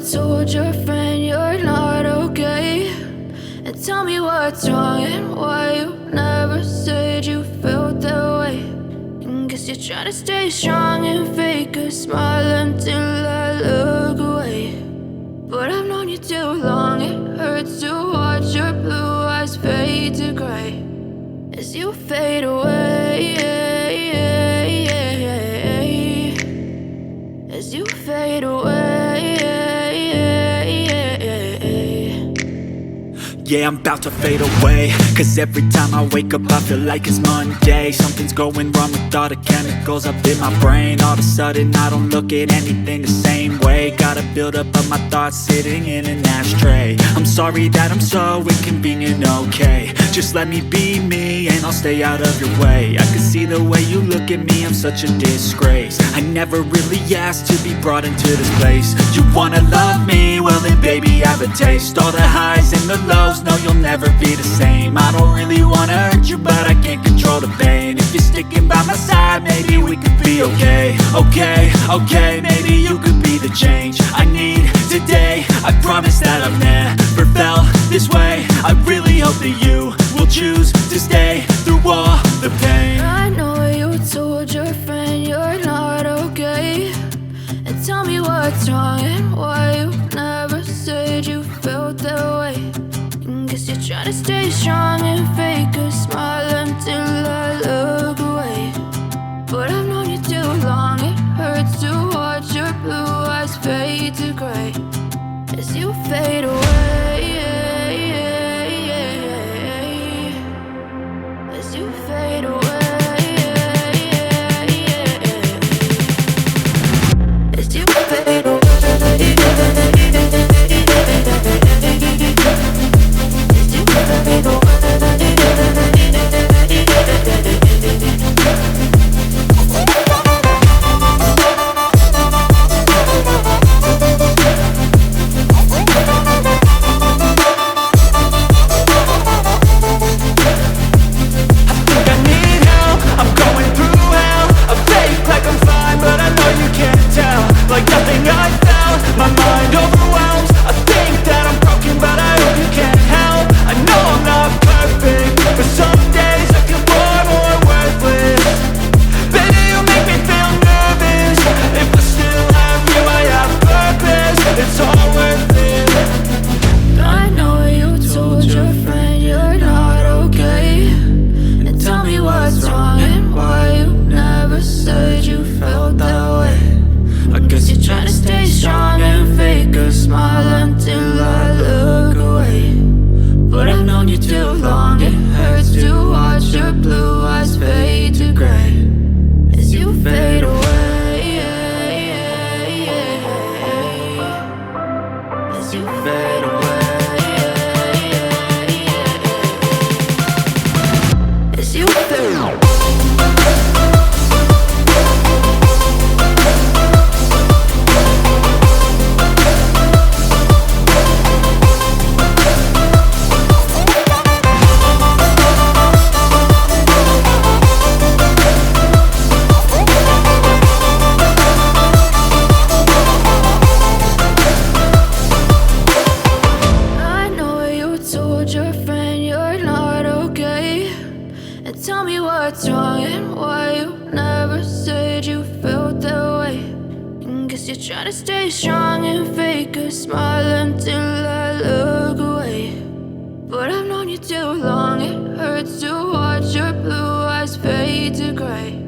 told your friend you're not okay, and tell me what's wrong and why you never said you felt that way. And guess you're trying to stay strong and fake a smile until I look away. But I've known you too long, it hurts to watch your blue eyes fade to gray as you fade away, as you fade away. Yeah, I'm about to fade away, cause every time I wake up I feel like it's Monday. Something's going wrong with all the chemicals up in my brain. All of a sudden I don't look at anything the same way. Got a buildup of my thoughts sitting in an ashtray. I'm sorry that I'm so inconvenient, okay. Just let me be me and I'll stay out of your way. I can see the way you look at me, I'm such a disgrace. I never really asked to be brought into this place. You wanna love me? Well then baby, have a taste. All the highs and the lows, no, you'll never be the same. I don't really wanna hurt you, but I can't control the pain. If you're sticking by my side, maybe we could be okay. Okay, maybe you could be the change I need today. I promise that I've never felt this way. I really hope that you will choose to stay through all the pain. I know you told your friend you're not okay, and tell me what's wrong and why you never said you felt that way. And guess you're trying to stay strong and fake a smile until I look away. But I've known you too long, it hurts to watch your blue eyes fade to gray as you fade away, as you fade away. As you fade away, as you fade away. Like nothing I found, my mind overwhelms. I think that I'm broken, but I hope you can't help. I know I'm not perfect, but some days I feel far more worthless. Baby, you make me feel nervous. If I still have you, I have purpose. It's all worth it. I know you told your friend you're not okay, and tell me what's wrong and why you never said you felt that way. I guess you're trying to stay strong and fake a smile until I look away. But I've known you too long, it hurts to watch your blue eyes fade to gray as you fade away, as you fade away, as you fade away. Your friend you're not okay, and tell me what's wrong and why you never said you felt that way. And guess you're trying to stay strong and fake a smile until I look away. But I've known you too long, it hurts to watch your blue eyes fade to gray